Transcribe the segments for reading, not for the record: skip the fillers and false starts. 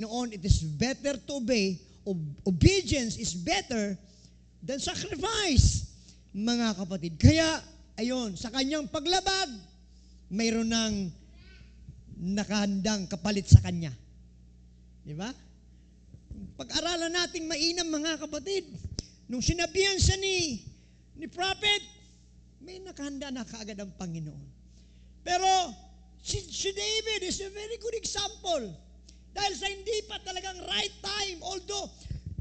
noon, it is better to obey. Obedience is better than sacrifice, mga kapatid. Kaya, ayon, sa kanyang paglabag, mayroon ng nakahandang kapalit sa kanya. Di ba? Pag-aralan nating mainam, mga kapatid, nung sinabihan siya ni prophet, may nakahanda na kaagad ang Panginoon. Pero, si David is a very good example. Dahil sa hindi pa talagang right time, although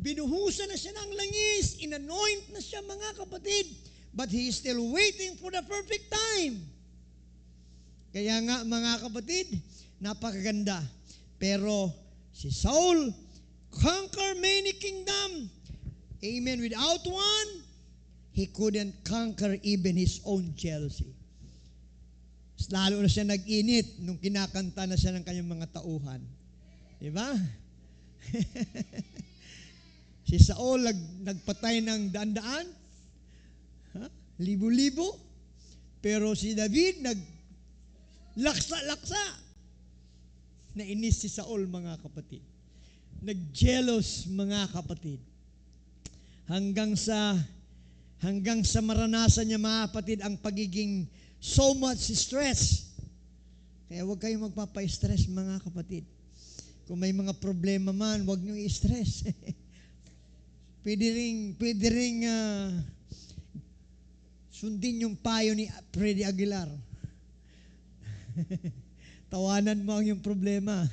binuhusan na siya ng langis, inanoint na siya, mga kapatid, but he is still waiting for the perfect time. Kaya nga, mga kapatid, napakaganda. Pero si Saul conquer many kingdom. Amen. Without one, he couldn't conquer even his own jealousy. Lalo na siya nag-init nung kinakanta na siya ng kanyang mga tauhan. Diba? Si Saul nagpatay ng daan-daan, libo-libo, pero si David laksa-laksa. Nainis si Saul, mga kapatid. Nag-jealous, mga kapatid. Hanggang sa maranasan niya, mga kapatid, ang pagiging so much stress. Kaya huwag kayong magpapa-stress, mga kapatid. Kung may mga problema man, huwag niyong i-stress. Pwede ring sundin yung payo ni Freddy Aguilar. Tawanan mo ang yung problema.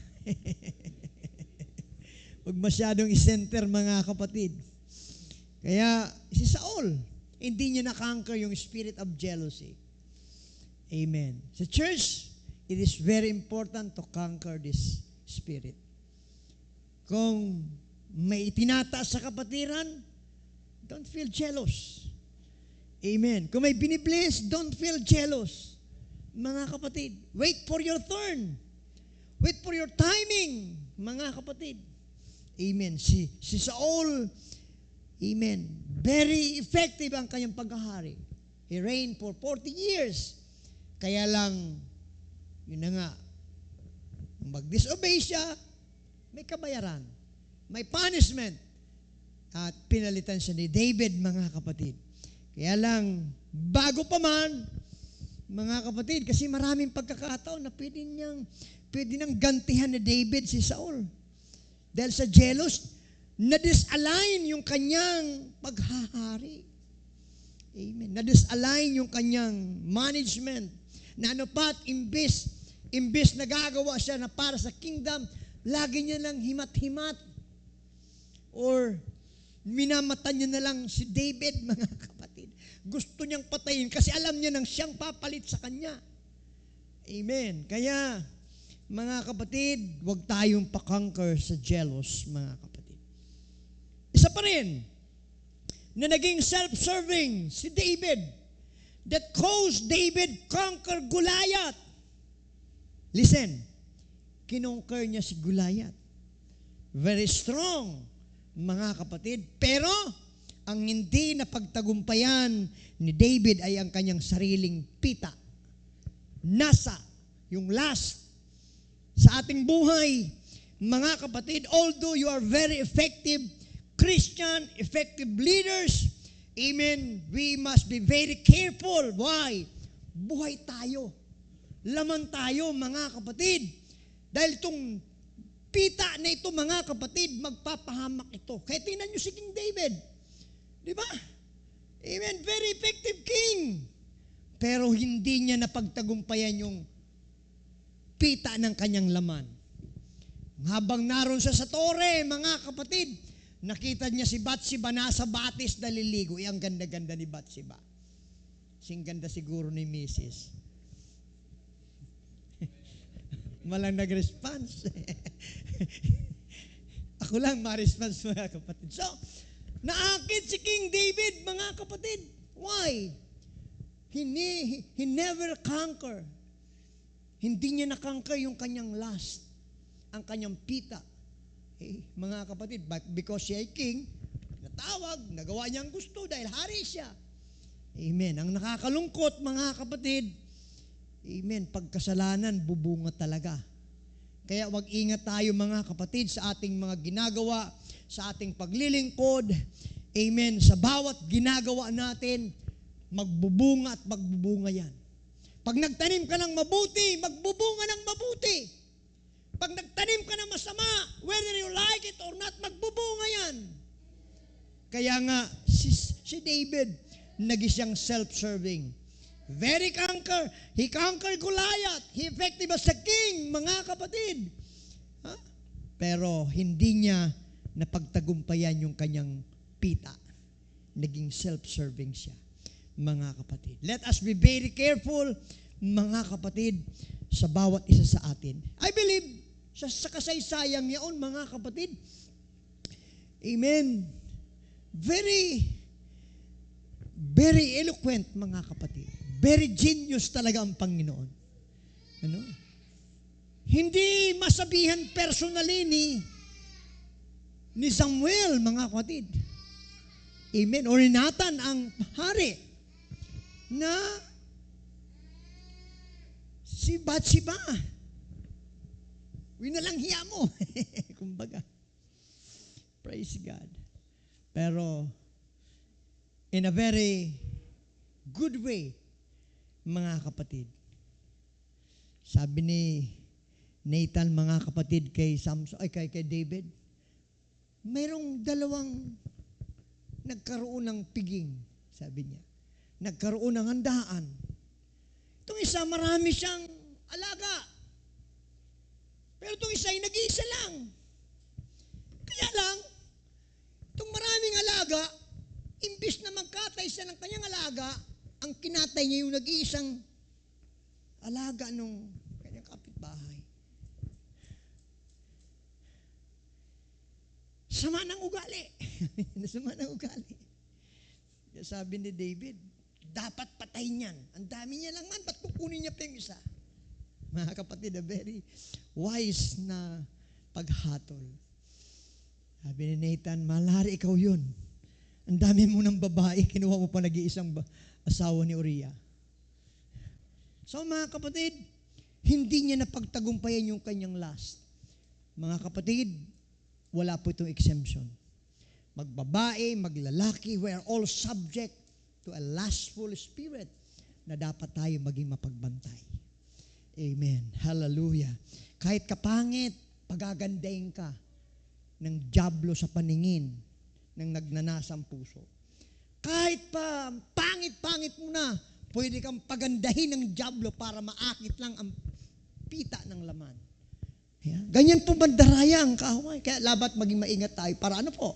Huwag masyadong i-center, mga kapatid. Kaya si Saul, hindi niya na-conquer yung spirit of jealousy. Amen. Sa church, it is very important to conquer this spirit. Kung may itinataas sa kapatiran, don't feel jealous. Amen. Kung may binibless, don't feel jealous. Mga kapatid, wait for your turn. Wait for your timing, mga kapatid. Amen. Si Saul, amen, very effective ang kanyang paghahari. He reigned for 40 years. Kaya lang, yun na nga, mag-disobey siya, may kabayaran, may punishment, at pinalitan siya ni David, mga kapatid. Kaya lang, bago pa man, mga kapatid, kasi maraming pagkakataon na pwede nang gantihan ni David si Saul. Dahil sa jealous, na-disalign yung kanyang paghahari. Amen. Na-disalign yung kanyang management. Na ano pat, imbes nagagawa siya na para sa kingdom, lagi niya lang himat-himat. Or minamata niya na lang si David, mga kapatid. Gusto niyang patayin kasi alam niya nang siyang papalit sa kanya. Amen. Kaya, mga kapatid, huwag tayong pakonquer sa jealous, mga kapatid. Isa pa rin, na naging self-serving si David, that caused David conquer Goliath. Listen, kinonquer niya si Goliath. Very strong, mga kapatid. Pero, ang hindi napagtagumpayan ni David ay ang kanyang sariling pita. Nasa, yung last, sa ating buhay, mga kapatid, although you are very effective Christian, effective leaders, amen, we must be very careful. Why? Buhay tayo. Laman tayo, mga kapatid. Dahil itong pita na ito, mga kapatid, magpapahamak ito. Kaya tingnan nyo si King David. Di ba? Amen. Very effective king. Pero hindi niya napagtagumpayan yung pita ng kanyang laman. Habang naroon siya sa tore, mga kapatid, nakita niya si Bathsheba nasa batis na liligo. Ang ganda-ganda ni Bathsheba. Sing ganda siguro ni Mrs. Malang nag-response. Ako lang ma-response, mga kapatid. So, naakit si King David, mga kapatid. Why? He never conquer. Hindi niya na-conquer yung kanyang lust, ang kanyang pita. Mga kapatid, but because siya ay king, natawag, nagawa niya ang gusto dahil hari siya. Amen. Ang nakakalungkot, mga kapatid, amen, pagkasalanan, bubunga talaga. Kaya wag ingat tayo mga kapatid sa ating mga ginagawa, sa ating paglilingkod. Amen. Sa bawat ginagawa natin, magbubunga at magbubunga yan. Pag nagtanim ka ng mabuti, magbubunga ng mabuti. Pag nagtanim ka ng masama, whether you like it or not, magbubunga yan. Kaya nga, si David, nag-isang self-serving. Very conquer. He conquered Goliath. He effective as a king, mga kapatid. Pero hindi niya napagtagumpayan yung kanyang pita. Naging self-serving siya, mga kapatid. Let us be very careful, mga kapatid, sa bawat isa sa atin. I believe, sa kasaysayang yaon, mga kapatid, amen, very eloquent, mga kapatid. Very genius talaga ang Panginoon. Ano? Hindi masabihan personally ni Samuel, mga kapatid. Amen. O ni Nathan, ang hari, na si Bathsheba, winalang hiya mo. Kumbaga. Praise God. Pero, in a very good way, mga kapatid. Sabi ni Nathan, mga kapatid, kay Samson, kay David, mayroong dalawang nagkaroon ng piging, sabi niya. Nagkaroon ng handaan. Itong isa, marami siyang alaga. Pero itong isa ay nag-iisa lang. Kaya lang, itong maraming alaga, imbis na magkatay siya ng kanyang alaga, ang kinatay niya yung nag-iisang alaga nung kanyang kapitbahay. Sama ng ugali. Sama ng ugali. Sabi ni David, dapat patayin yan. Ang dami niya lang man, ba't kukunin niya pa yung isa? Mga kapatid, a very wise na paghatol. Sabi ni Nathan, malari ikaw yun. Ang dami mo ng babae, kinuha mo pa nag-iisang asawa ni Uriah. So mga kapatid, hindi niya napagtagumpayan yung kanyang lust. Mga kapatid, wala po itong exemption. Magbabae, maglalaki, we are all subject to a lustful spirit na dapat tayo maging mapagbantay. Amen. Hallelujah. Kahit kapangit, pagagandahin ka ng dyablo sa paningin ng nagnanasang puso. Kahit pa pangit-pangit mo na, pwede kang pagandahin ng dyablo para maakit lang ang pita ng laman. Yeah. Ganyan po bandaraya ang kaaway. Kaya labat maging maingat tayo para ano po?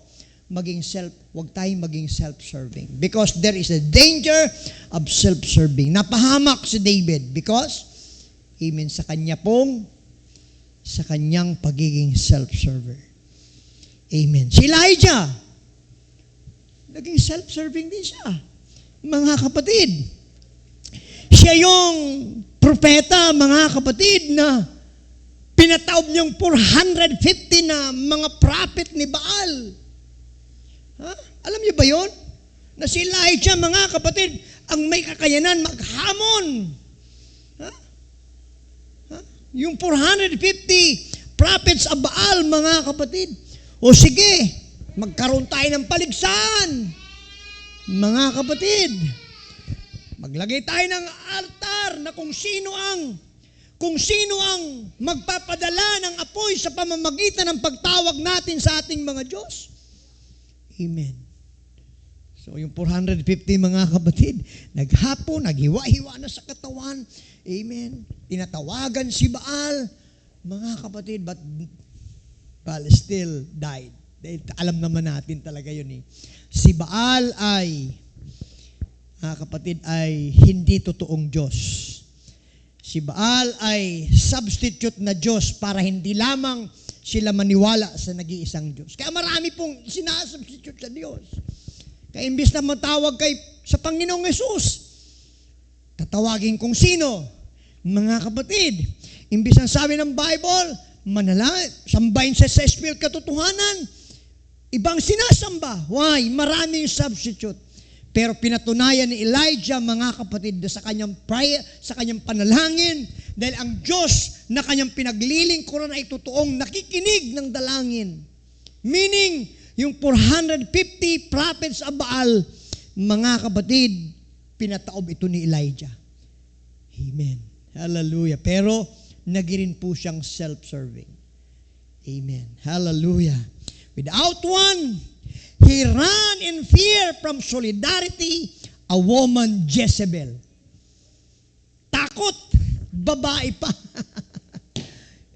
Huwag tayong maging self-serving. Because there is a danger of self-serving. Napahamak si David because, amen, sa kanyang pagiging self-server. Amen. Si Elijah, naging self-serving din siya. Mga kapatid, siya yung propeta, mga kapatid, na pinataob niyang 450 na mga prophet ni Baal. Alam niyo ba yun? Na si Elijah, mga kapatid, ang may kakayanan maghamon. Yung 450 prophets of Baal, mga kapatid. O sige, magkaroon tayo ng paligsahan. Mga kapatid, maglagay tayo ng altar na kung sino ang magpapadala ng apoy sa pamamagitan ng pagtawag natin sa ating mga Diyos. Amen. So yung 450 mga kapatid, naghapon, naghiwa-hiwa na sa katawan. Amen. Tinatawagan si Baal. Mga kapatid, but Baal still died. Dahil alam naman natin talaga yun eh. Si Baal ay, mga kapatid, ay hindi totoong Diyos. Si Baal ay substitute na Diyos para hindi lamang sila maniwala sa nag-iisang Diyos. Kaya marami pong sinasubstitute sa Diyos. Kaya imbis na matawag sa Panginoong Yesus, tatawagin kung sino. Mga kapatid, imbis ang sabi ng Bible, sambahin sa Espiritu katotohanan, ibang sinasamba. Why? Maraming substitute. Pero pinatunayan ni Elijah, mga kapatid, sa kanyang prayer, sa kanyang panalangin, dahil ang Diyos na kanyang pinaglilingkuran ay totoong nakikinig ng dalangin. Meaning, yung 450 prophets of Baal, mga kapatid, pinataob ito ni Elijah. Amen. Hallelujah. Pero, nagirin po siyang self-serving. Amen. Hallelujah. Without one, he ran in fear from solidarity, a woman Jezebel. Takot, babae pa.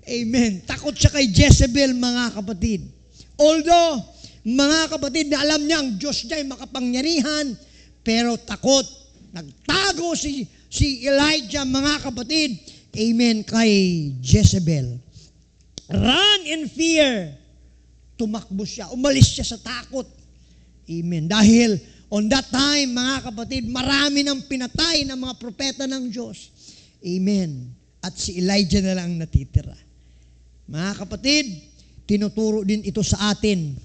Amen. Takot siya kay Jezebel, mga kapatid. Although, mga kapatid, na alam niya ang Diyos niya ay makapangyarihan, pero takot. Nagtago si Elijah, mga kapatid, amen, kay Jezebel. Run in fear. Tumakbo siya, umalis siya sa takot. Amen. Dahil on that time, mga kapatid, marami nang pinatay ng mga propeta ng Diyos. Amen. At si Elijah na lang natitira. Mga kapatid, tinuturo din ito sa atin,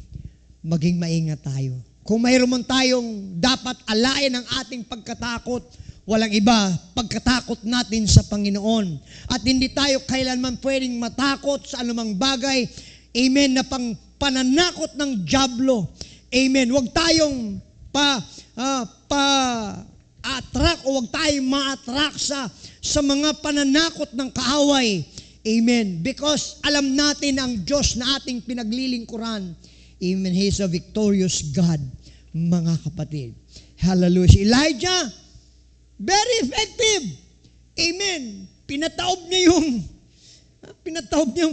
maging maingat tayo. Kung mayroon man tayong dapat alayin ang ating pagkatakot, walang iba, pagkatakot natin sa Panginoon. At hindi tayo kailanman pwedeng matakot sa anumang bagay, amen, na pananakot ng dyablo. Amen. Huwag tayong attract o huwag tayong ma-attract sa mga pananakot ng kaaway. Amen. Because alam natin ang Diyos na ating pinaglilingkuran. Amen. He is a victorious God, mga kapatid. Hallelujah. Si Elijah, very effective. Amen. Pinataob niya yung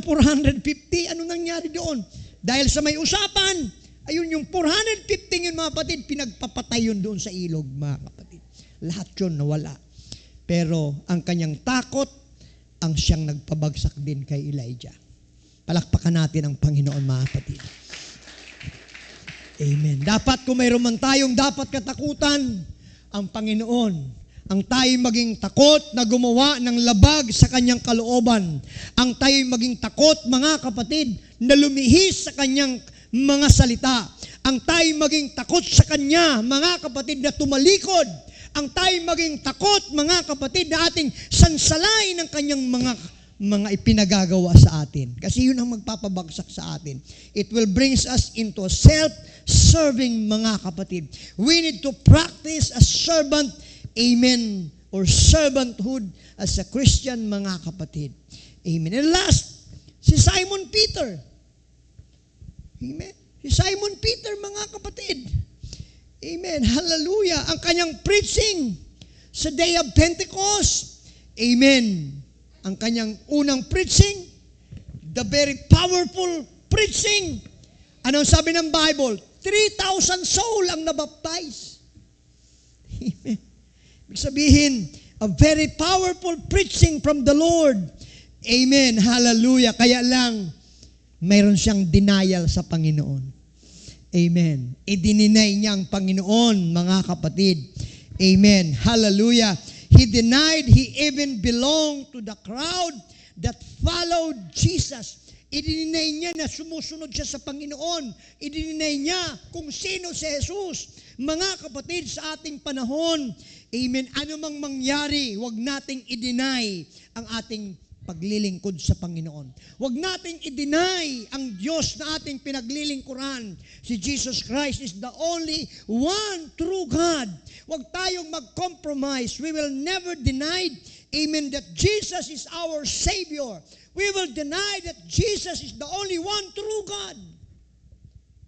450. Ano nangyari doon? Dahil sa may usapan, ayun yung 450 yun, mga kapatid, pinagpapatay yun doon sa ilog, mga kapatid. Lahat yun nawala. Pero ang kanyang takot, ang siyang nagpabagsak din kay Elijah. Palakpakan natin ang Panginoon, mga kapatid. Amen. Dapat kung mayroon man tayong dapat katakutan, ang Panginoon, ang tayo maging takot na gumawa ng labag sa kanyang kalooban. Ang tayo maging takot, mga kapatid, na lumihis sa kanyang mga salita. Ang tayo maging takot sa kanya, mga kapatid, na tumalikod. Ang tayo maging takot, mga kapatid, na ating sansalay ng kanyang mga ipinagagawa sa atin. Kasi yun ang magpapabagsak sa atin. It will brings us into a self-serving, mga kapatid. We need to practice a servant, amen, or servanthood as a Christian, mga kapatid. Amen. And last, si Simon Peter. Amen. Si Simon Peter, mga kapatid. Amen. Hallelujah. Ang kanyang preaching sa Day of Pentecost. Amen. Ang kanyang unang preaching, the very powerful preaching. Anong sabi ng Bible? 3,000 soul ang nabaptize. Amen. Ibig sabihin, a very powerful preaching from the Lord. Amen. Hallelujah. Kaya lang, mayroon siyang denial sa Panginoon. Amen. Idininay niya ang Panginoon, mga kapatid. Amen. Hallelujah. He denied he even belonged to the crowd that followed Jesus. Idininay niya na sumusunod siya sa Panginoon. Idininay niya kung sino si Jesus. Mga kapatid, sa ating panahon, amen, ano mang mangyari, huwag nating i-deny ang ating paglilingkod sa Panginoon. Huwag nating i-deny ang Diyos na ating pinaglilingkuran. Si Jesus Christ is the only one true God. Huwag tayong mag-compromise. We will never deny, amen, that Jesus is our Savior. We will deny that Jesus is the only one true God.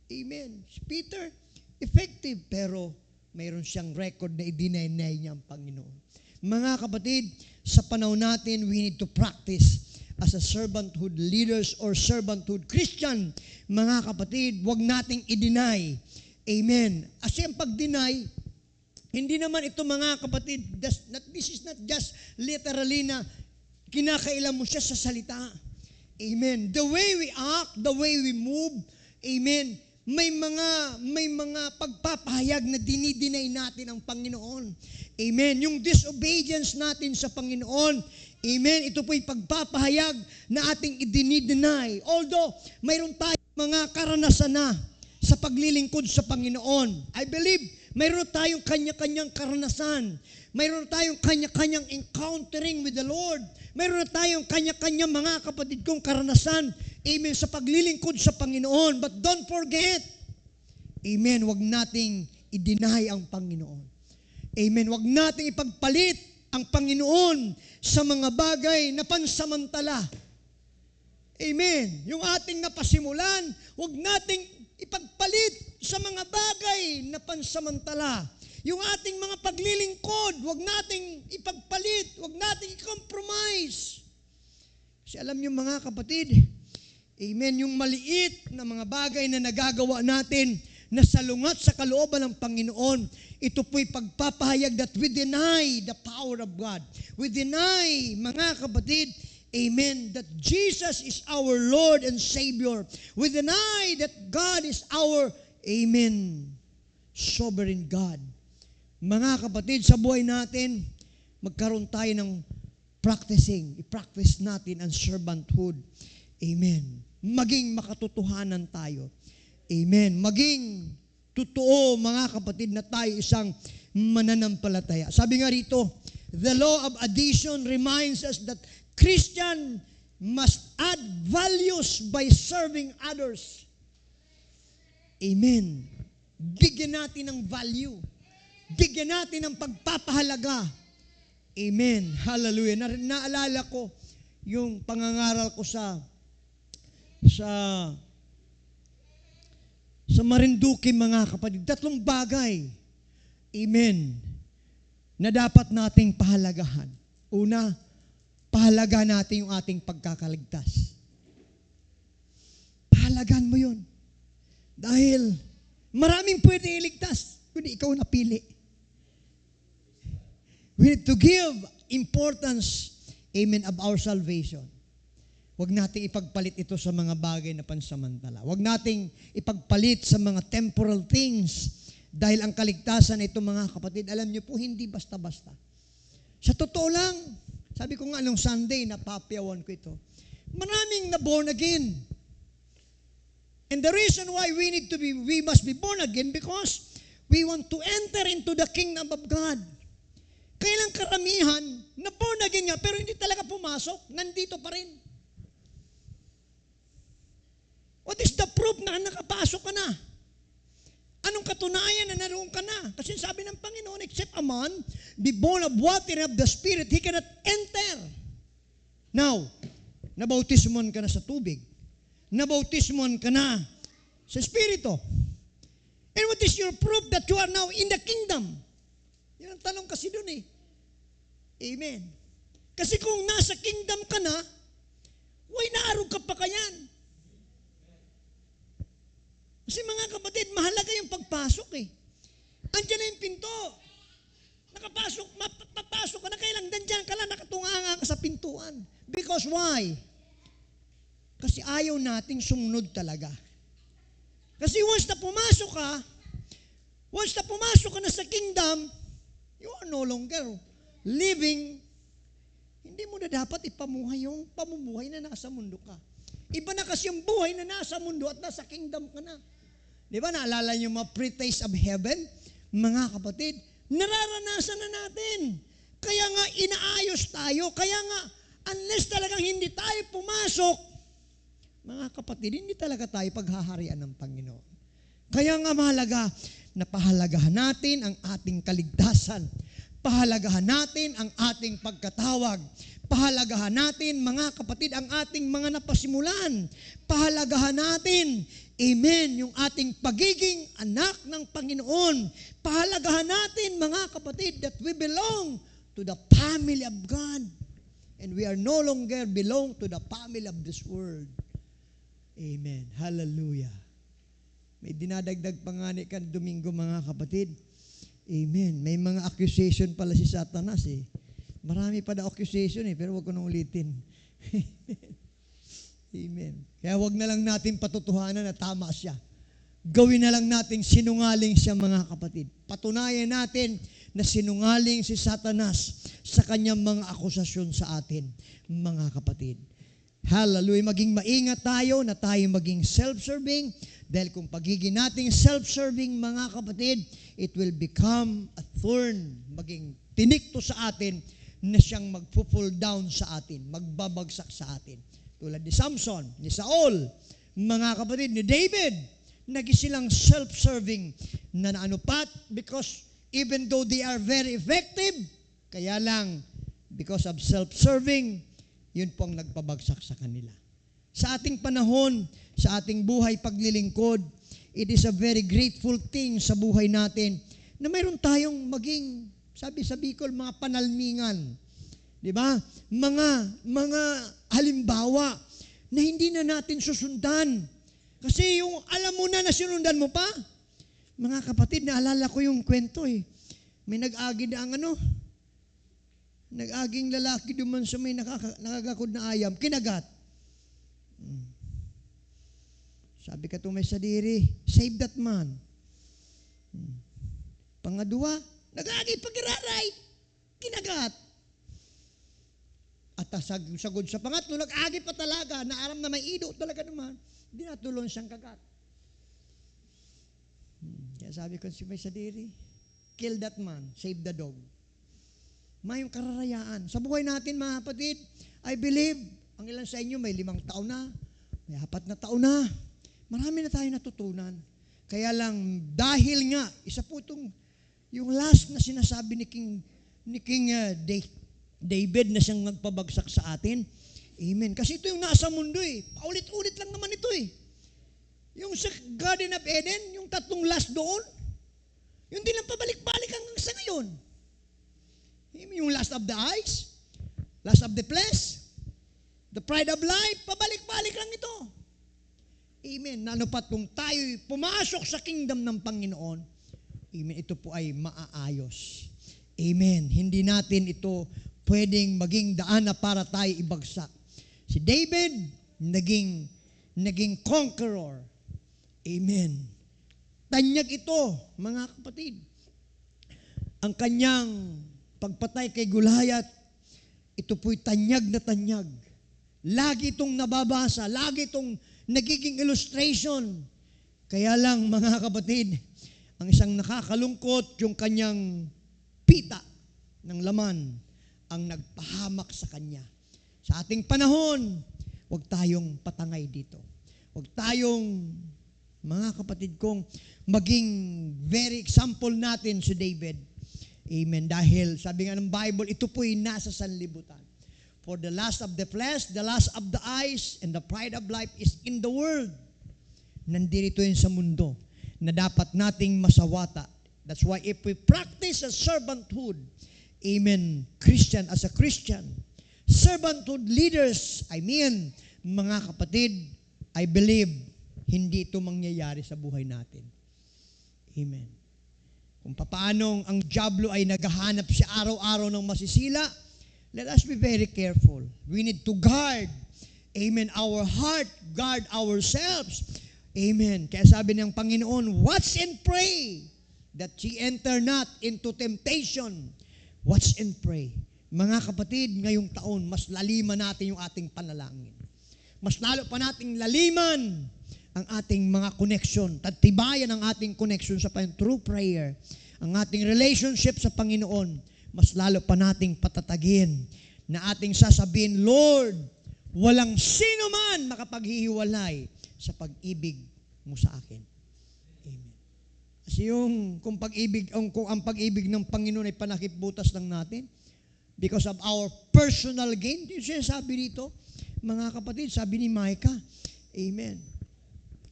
Amen. Peter, effective, pero mayroon siyang record na i-deny niya ang Panginoon. Mga kapatid, sa panahon natin, we need to practice as a servanthood leaders or servanthood Christian. Mga kapatid, huwag nating i-deny. Amen. Kasi ang pag-deny, hindi naman ito, mga kapatid, this is not just literally na kinakailan mo siya sa salita. Amen. The way we act, the way we move, amen, may mga pagpapahayag na dinidinay natin ang Panginoon. Amen. Yung disobedience natin sa Panginoon, amen, ito po'y pagpapahayag na ating idinideny. Although, mayroon tayong mga karanasan na sa paglilingkod sa Panginoon. I believe, Mayroon tayong kanya-kanyang karanasan. Mayroon tayong kanya-kanyang encountering with the Lord. Mayroon tayong kanya-kanyang mga kapatid kong karanasan. Amen, sa paglilingkod sa Panginoon. But don't forget, amen, wag nating i-deny ang Panginoon. Amen, wag nating ipagpalit ang Panginoon sa mga bagay na pansamantala. Amen. Yung ating napasimulan, huwag nating ipagpalit sa mga bagay na pansamantala. Yung ating mga paglilingkod, huwag nating ipagpalit, huwag nating i-compromise. Kasi alam niyo mga kapatid, amen, yung maliit na mga bagay na nagagawa natin na salungat sa kalooban ng Panginoon, ito po'y pagpapahayag that we deny the power of God. We deny, mga kapatid, amen, that Jesus is our Lord and Savior. We deny that God is our, amen, sovereign God. Mga kapatid, sa buhay natin, magkaroon tayo ng i-practice natin ang servanthood. Amen. Maging makatotohanan tayo. Amen. Maging totoo, mga kapatid, na tayo isang mananampalataya. Sabi nga rito, the law of addition reminds us that Christian must add values by serving others. Amen. Bigyan natin ng value. Bigyan natin ng pagpapahalaga. Amen. Hallelujah. Naalala ko yung pangangaral ko sa Marinduque, mga kapatid. 3 bagay. Amen. Na dapat nating pahalagahan. Una, pahalaga natin yung ating pagkakaligtas. Pahalagan mo yun. Dahil maraming pwede iligtas, kundi ikaw napili. We need to give importance, amen, of our salvation. Huwag nating ipagpalit ito sa mga bagay na pansamantala. Huwag nating ipagpalit sa mga temporal things. Dahil ang kaligtasan na ito, mga kapatid, alam niyo po, hindi basta-basta. Sa totoo lang, sabi ko nga nung Sunday, napapiyawan ko ito. Maraming na born again. And the reason why we must be born again because we want to enter into the kingdom of God. Kailang karamihan, na born again nga, pero hindi talaga pumasok, nandito pa rin. What is the proof na nakapasok ka na? Anong katunayan na naroon ka na? Kasi sabi ng Panginoon, except a man be born of water and of the Spirit, he cannot enter. Now, nabautismon ka na sa tubig. Nabautismon ka na sa Espiritu. And what is your proof that you are now in the kingdom? Yan ang tanong kasi doon eh. Amen. Kasi kung nasa kingdom ka na, why naarog ka pa kayan? Kasi mga kapatid, mahalaga yung pagpasok eh. Andiyan na yung pinto. Nakapasok, papasok ka na, kailang dandyan ka lang, nakatunganga ka sa pintuan. Because why? Kasi ayaw nating sumunod talaga. Kasi once na pumasok ka na sa kingdom, you are no longer living, hindi mo na dapat ipamuhay yung pamumuhay na nasa mundo ka. Iba na kasi yung buhay na nasa mundo at nasa kingdom ka na. Di ba, naalala niyo mga pre-taste of heaven? Mga kapatid, nararanasan na natin. Kaya nga, inaayos tayo. Kaya nga, unless talagang hindi tayo pumasok, mga kapatid, hindi talaga tayo paghaharian ng Panginoon. Kaya nga mahalaga na pahalagahan natin ang ating kaligtasan. Pahalagahan natin ang ating pagkatawag. Pahalagahan natin, mga kapatid, ang ating mga napasimulan. Pahalagahan natin, amen, yung ating pagiging anak ng Panginoon. Pahalagahan natin, mga kapatid, that we belong to the family of God. And we are no longer belong to the family of this world. Amen. Hallelujah. May dinadagdag pa nga ni kan Domingo, mga kapatid. Amen. May mga accusation pala si Satanas eh. Marami pa na accusation eh, pero wag ko nang ulitin. Amen. Kaya wag na lang natin patutuhanan na tama siya. Gawin na lang natin sinungaling siya, mga kapatid. Patunayan natin na sinungaling si Satanas sa kanyang mga akusasyon sa atin, mga kapatid. Hallelujah. Maging maingat tayo na tayo maging self-serving, Dahil kung pagiging nating self-serving, mga kapatid, it will become a thorn, maging tinik to sa atin na siyang magpo-pull down sa atin, magbabagsak sa atin. Tulad ni Samson, ni Saul, mga kapatid, ni David, naging silang self-serving na naanupat because even though they are very effective, kaya lang, because of self-serving, yun pong nagpabagsak sa kanila. Sa ating panahon, sa ating buhay paglilingkod, it is a very grateful thing sa buhay natin na mayroon tayong maging, sabi sa Bicol, mga panalmingan. Di ba? Mga halimbawa na hindi na natin susundan. Kasi yung alam mo na sinundan mo pa, mga kapatid, naalala ko yung kwento eh. May nag-agi na nag-aging lalaki duman sa may nakagakod na ayam, kinagat. Sabi ka may sadiri, save that man. Pangadua, nag-agi pagiraray, kinagat. At sagod sa pangatlo, nag-agi pa talaga, naaram na may ido talaga naman, hindi natulong siyang kagat. Kaya sabi ko may sadiri, kill that man, save the dog. Mayong kararayaan. Sa buhay natin, mga kapatid, I believe, ang ilan sa inyo may 5 taon na, may 4 na taon na. Marami na tayo natutunan. Kaya lang, dahil nga, isa po itong, yung last na sinasabi ni King David na siyang nagpabagsak sa atin. Amen. Kasi ito yung nasa mundo eh. Paulit-ulit lang naman ito eh. Yung sa Garden of Eden, yung 3 last doon, yung di lang pabalik-balik hanggang sa ngayon. Yung lust of the eyes, lust of the flesh, the pride of life, pabalik-balik lang ito. Amen. Nano pa kung tayo'y pumasok sa kingdom ng Panginoon, amen, ito po ay maaayos. Amen. Hindi natin ito pwedeng maging daan na para tayo ibagsak. Si David, naging conqueror. Amen. Tanyag ito, mga kapatid. Ang kanyang pagpatay kay Goliath, ito po'y tanyag na tanyag. Lagi itong nababasa, lagi itong nagiging illustration. Kaya lang, mga kapatid, ang isang nakakalungkot, yung kanyang pita ng laman, ang nagpahamak sa kanya. Sa ating panahon, huwag tayong patangay dito. Huwag tayong, mga kapatid kong, maging very example natin si David. Amen. Dahil sabi nga ng Bible, ito po'y nasa sanlibutan. For the lust of the flesh, the lust of the eyes, and the pride of life is in the world. Nandito yun sa mundo na dapat nating masawata. That's why if we practice a servanthood, amen, as a Christian, servanthood leaders, mga kapatid, I believe, hindi ito mangyayari sa buhay natin. Amen. Kung paanong ang dyablo ay naghahanap siya araw-araw ng masisila, let us be very careful. We need to guard, amen, our heart, guard ourselves. Amen. Kaya sabi ng Panginoon, watch and pray that ye enter not into temptation. Watch and pray. Mga kapatid, ngayong taon, mas laliman natin yung ating panalangin. Mas lalo pa nating laliman ang ating mga connection, tatibayan ang ating connection sa through prayer, ang ating relationship sa Panginoon, mas lalo pa nating patatagin na ating sasabihin, Lord, walang sino man makapaghihiwalay sa pag-ibig mo sa akin. Amen. Kasi kung ang pag-ibig ng Panginoon ay panakipbutas lang natin, because of our personal gain, yung sinasabi dito, mga kapatid, sabi ni Micah, amen.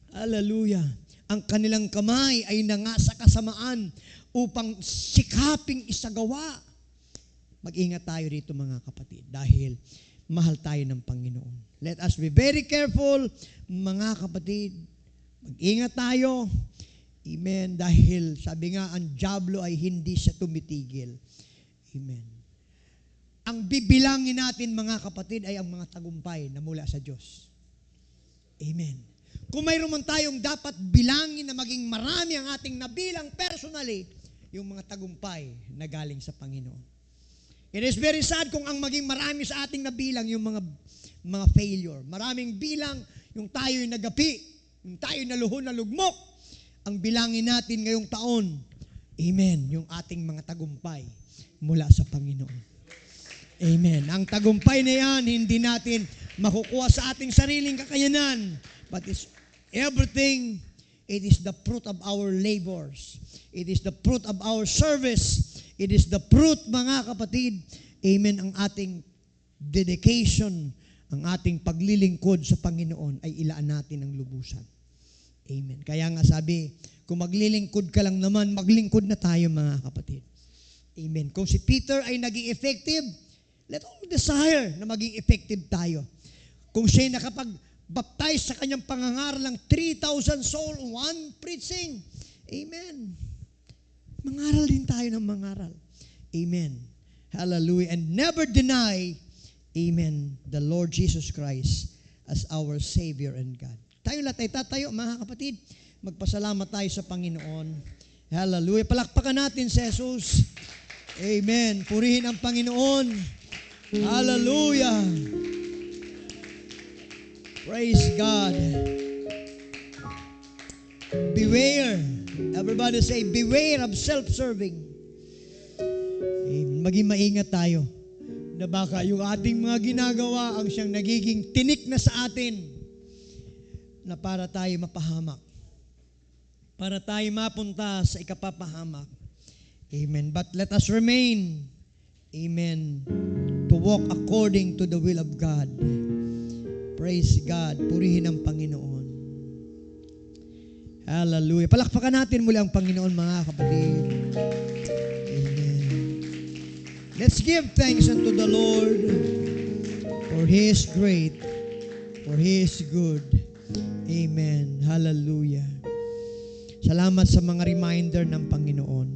Hallelujah. Ang kanilang kamay ay nangasa kasamaan upang sikaping isagawa. Mag-ingat tayo rito, mga kapatid, dahil mahal tayo ng Panginoon. Let us be very careful, mga kapatid. Mag-ingat tayo. Amen. Dahil sabi nga, ang dyablo ay hindi siya tumitigil. Amen. Ang bibilangin natin, mga kapatid, ay ang mga tagumpay na mula sa Diyos. Amen. Kung mayroon man tayong dapat bilangin na maging marami ang ating nabilang personally, yung mga tagumpay na galing sa Panginoon. It is very sad kung ang maging marami sa ating nabilang yung mga failure. Maraming bilang yung tayo'y nagapi. Yung tayo naluhon na lugmok, ang bilangin natin ngayong taon, amen, yung ating mga tagumpay mula sa Panginoon. Amen. Ang tagumpay na yan, hindi natin makukuha sa ating sariling kakayanan, but it's everything, it is the fruit of our labors. It is the fruit of our service. It is the fruit, mga kapatid, amen, ang ating dedication, ang ating paglilingkod sa Panginoon ay ilaan natin ng lubusan. Amen. Kaya nga sabi, kung maglilingkod ka lang naman, maglingkod na tayo, mga kapatid. Amen. Kung si Peter ay naging effective, let all desire na maging effective tayo. Kung siya'y nakapag-baptize sa kanyang pangangaral ng 3,000 soul, one preaching. Amen. Mangaral din tayo ng mangaral. Amen. Hallelujah. And never deny, amen, the Lord Jesus Christ as our Savior and God. Tayo lahat ay tatayo, mga kapatid. Magpasalamat tayo sa Panginoon. Hallelujah. Palakpakan natin si Jesus. Amen. Purihin ang Panginoon. Hallelujah. Praise God. Beware. Everybody say, beware of self-serving. Amen. Maging maingat tayo na baka yung ating mga ginagawa ang siyang nagiging tinik na sa atin na para tayo mapahamak. Para tayo mapunta sa ikapapahamak. Amen. But let us remain, amen, to walk according to the will of God. Praise God. Purihin ang Panginoon. Hallelujah. Palakpakan natin muli ang Panginoon, mga kapatid. Amen. Let's give thanks unto the Lord for He is great, for He is good. Amen. Hallelujah. Salamat sa mga reminder ng Panginoon.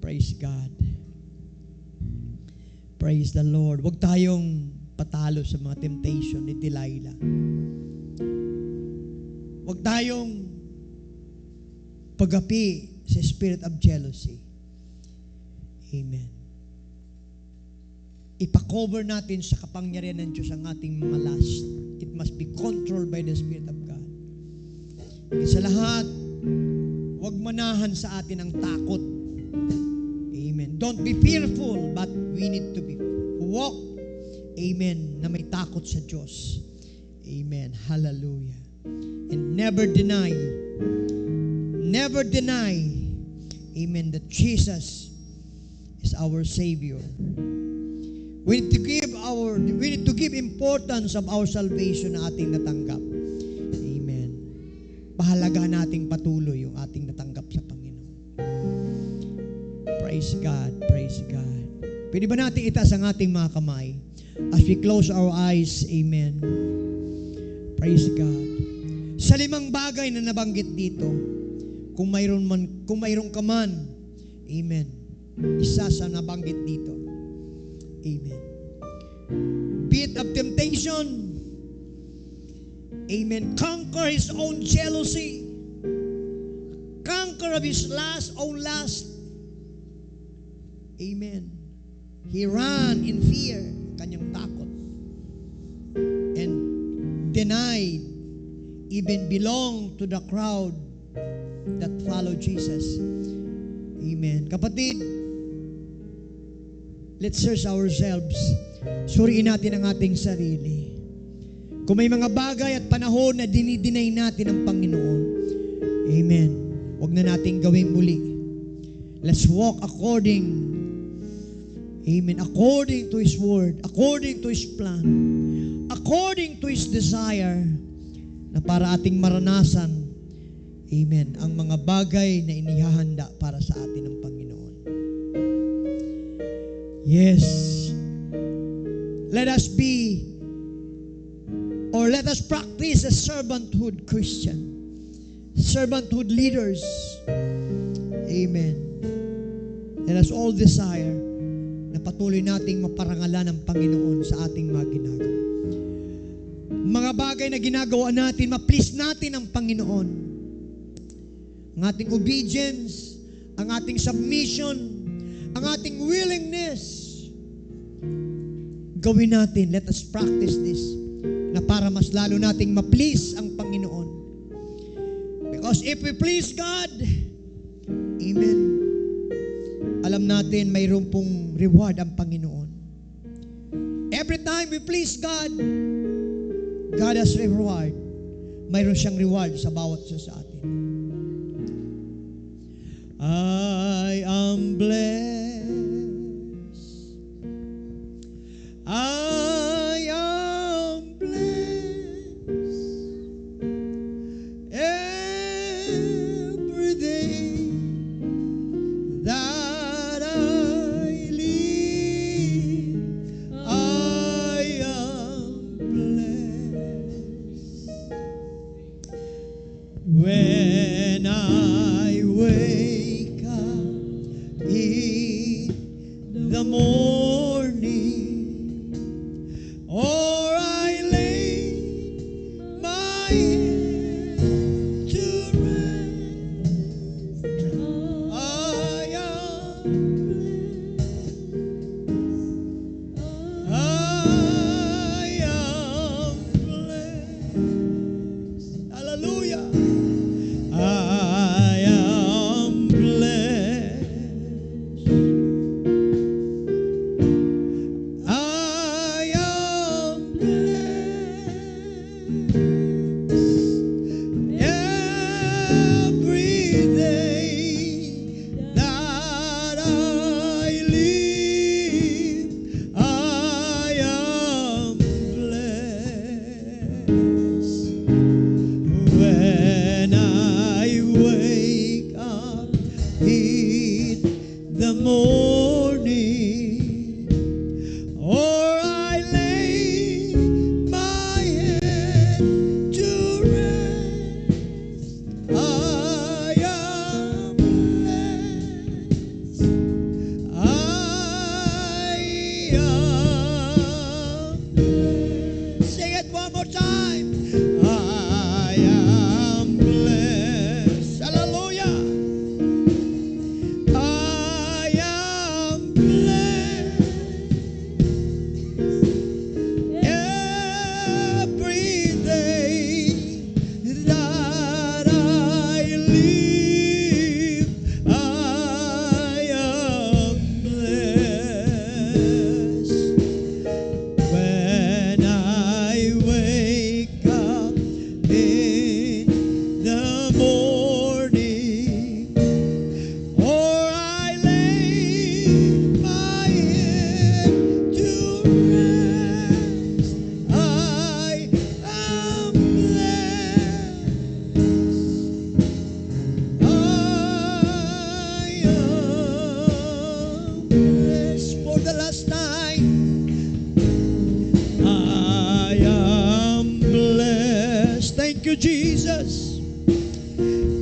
Praise God. Praise the Lord. Huwag tayong patalo sa mga temptation ni Delilah. Huwag tayong pagapi sa spirit of jealousy. Amen. Ipakover natin sa kapangyarihan ng Diyos ang ating mga lust. It must be controlled by the Spirit of God. Sa lahat, huwag manahan sa atin ang takot. Amen. Don't be fearful, but we need to be walk. Amen. Na may takot sa Diyos. Amen. Hallelujah. And never deny, amen, that Jesus is our Savior. We need to give importance of our salvation na ating natanggap. Amen. Pahalaga nating patuloy yung ating natanggap sa Panginoon. Praise God, praise God. Pwede ba natin itaas ang ating mga kamay as we close our eyes? Amen. Praise God. Sa 5 bagay na nabanggit dito, kung mayroon ka man, amen, isa sa nabanggit dito. Amen. Bit of temptation, amen, conquer his own jealousy, conquer of his own lust. Amen. He ran in fear, kanyang takot, and denied even belong to the crowd that followed Jesus. Amen. Kapatid, let's search ourselves. Suriin natin ang ating sarili. Kung may mga bagay at panahon na dinidinay natin ang Panginoon, amen, huwag na nating gawin muli. Let's walk according, amen, according to His Word, according to His plan, according to His desire, na para ating maranasan, amen, ang mga bagay na inihahanda para sa atin ng Panginoon. Yes. Let us be, or let us practice a servanthood Christian. Servanthood leaders. Amen. Let us all desire na patuloy nating maparangalan ng Panginoon sa ating mga ginagawa. Mga bagay na ginagawa natin, ma-please natin ang Panginoon. Ang ating obedience, ang ating submission, ang ating willingness, gawin natin. Let us practice this, na para mas lalo nating ma-please ang Panginoon. Because if we please God, amen, alam natin mayroon pong reward ang Panginoon. Every time we please God, God has reward. Mayroon siyang reward sa bawat isa sa atin. I am blessed. I am blessed. Every day that I live, I am blessed. When I wake up in the morning, or I lay my head to rest, I am blessed. I am blessed. Hallelujah. I am blessed. I am blessed. Every day that I live, I am blessed. When I wake up in the morning, or I lay my head to rest, I am blessed. I am blessed. Sing it one more time. I am blessed. Hallelujah. I am blessed. Every day that I live, I am blessed. When I wake up in the morning, or I lay my head to rest, I am blessed. I am blessed. For the last time, I am blessed. Thank you, Jesus.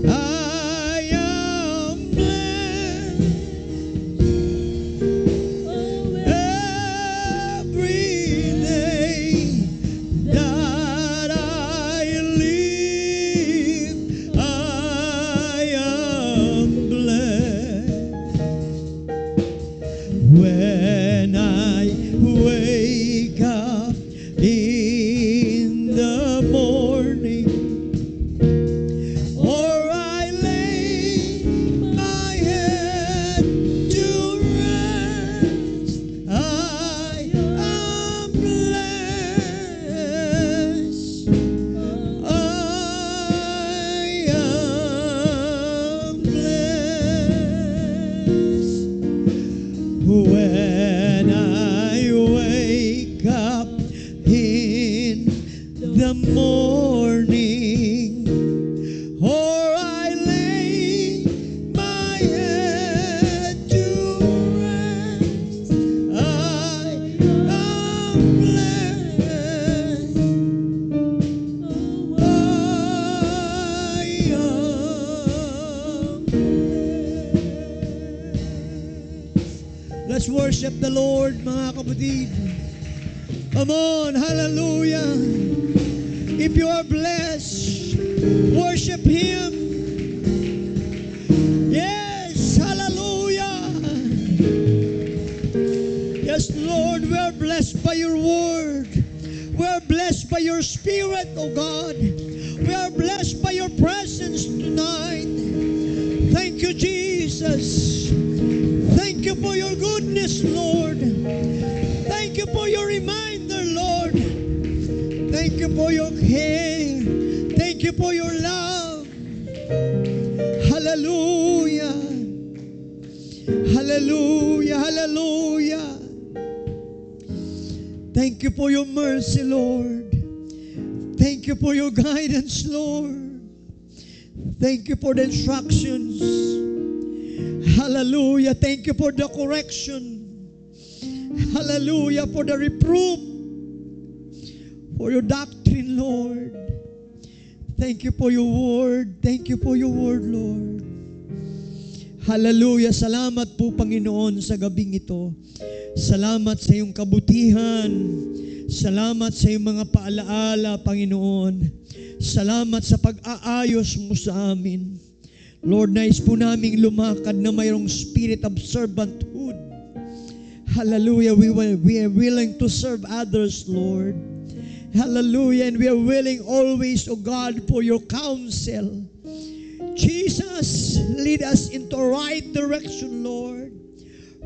I am blessed. Every day that I live, I am blessed. When I wake up in the morning, or I lay my head to rest, I am blessed. I am blessed. When I wake up in the morning, or I lay my head to rest, I am blessed. I am blessed. Let's worship the Lord, mga kapatid. Come on, hallelujah. If you are blessed, worship Him. Yes, hallelujah. Yes, Lord, we are blessed by your word. We are blessed by your spirit, O God. We are blessed by your presence tonight. Jesus. Thank you for your goodness, Lord. Thank you for your reminder, Lord. Thank you for your care. Thank you for your love. Hallelujah. Hallelujah. Hallelujah. Thank you for your mercy, Lord. Thank you for your guidance, Lord. Thank you for the instructions. Hallelujah. Thank you for the correction. Hallelujah. For the reproof. For your doctrine, Lord. Thank you for your word. Thank you for your word, Lord. Hallelujah. Salamat po, Panginoon, sa gabing ito. Salamat sa iyong kabutihan. Salamat sa iyong mga paalaala, Panginoon. Salamat sa pag-aayos mo sa amin. Lord, nais po naming lumakad na mayroong spirit of servanthood. Hallelujah. We are willing to serve others, Lord. Hallelujah. And we are willing always, O God, for your counsel. Jesus, lead us into right direction, Lord.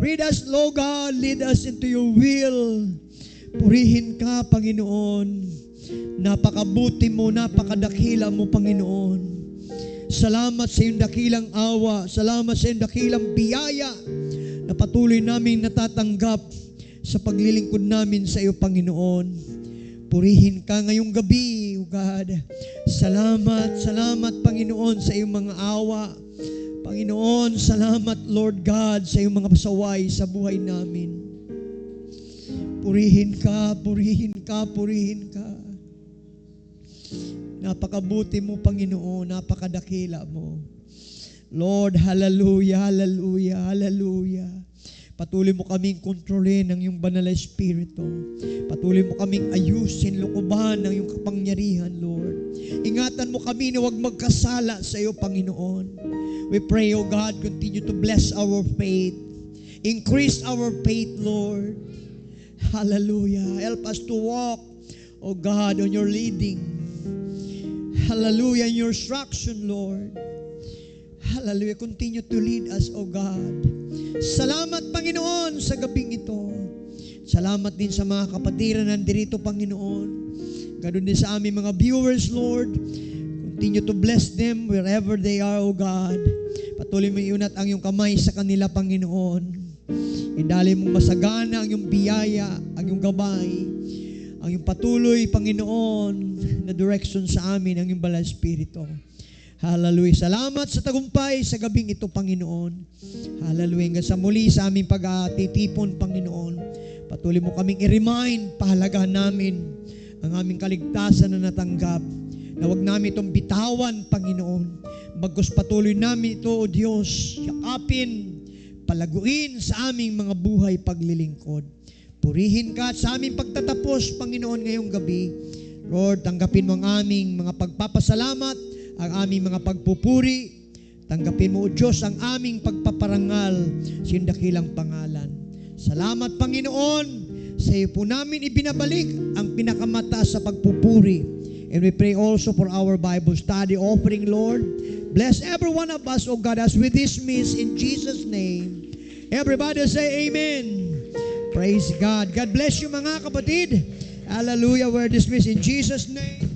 Lead us, Lord God, lead us into your will. Purihin ka, Panginoon. Napakabuti mo, napakadakila mo, Panginoon. Salamat sa iyong dakilang awa. Salamat sa iyong dakilang biyaya na patuloy namin natatanggap sa paglilingkod namin sa iyo, Panginoon. Purihin ka ngayong gabi, O God. Salamat, salamat, Panginoon, sa iyong mga awa. Panginoon, salamat, Lord God, sa iyong mga pasaway sa buhay namin. Purihin ka, purihin ka, purihin ka. Napakabuti mo, Panginoon, napakadakila mo. Lord, hallelujah, hallelujah, hallelujah. Patuloy mo kaming kontrolin ng iyong banal na Espiritu. Patuloy mo kaming ayusin, lukuban ng iyong kapangyarihan, Lord. Ingatan mo kami na huwag magkasala sa iyo, Panginoon. We pray, O God, continue to bless our faith. Increase our faith, Lord. Hallelujah. Help us to walk, O God, on your leading. Hallelujah, in your instruction, Lord. Hallelujah. Continue to lead us, O God. Salamat, Panginoon, sa gabing ito. Salamat din sa mga kapatiran na nandito, Panginoon. Ganoon din sa aming mga viewers, Lord. Continue to bless them wherever they are, O God. Patuloy mo iunat ang iyong kamay sa kanila, Panginoon. Idali mong masagana ang iyong biyaya, ang iyong gabay, ang iyong patuloy, Panginoon, na direction sa amin, ang iyong banal na Espiritu. Hallelujah. Salamat sa tagumpay sa gabing ito, Panginoon. Hallelujah. Hanggang sa muli sa aming pag-atitipon, Panginoon. Patuloy mo kaming i-remind, pahalagahan namin ang aming kaligtasan na natanggap. Na huwag namin itong bitawan, Panginoon. Bagkus patuloy namin ito, O Diyos, yakapin, palaguin sa aming mga buhay paglilingkod. Purihin ka sa aming pagtatapos, Panginoon, ngayong gabi. Lord, tanggapin mo ang aming mga pagpapasalamat, ang aming mga pagpupuri. Tanggapin mo, O Diyos, ang aming pagpaparangal sa iyong dakilang pangalan. Salamat, Panginoon. Sa iyo po namin ibinabalik ang pinakamataas sa pagpupuri. And we pray also for our Bible study offering, Lord. Bless every one of us, O God, as we dismiss in Jesus' name. Everybody say amen. Praise God. God bless you, mga kapatid. Hallelujah. We're dismissed in Jesus' name.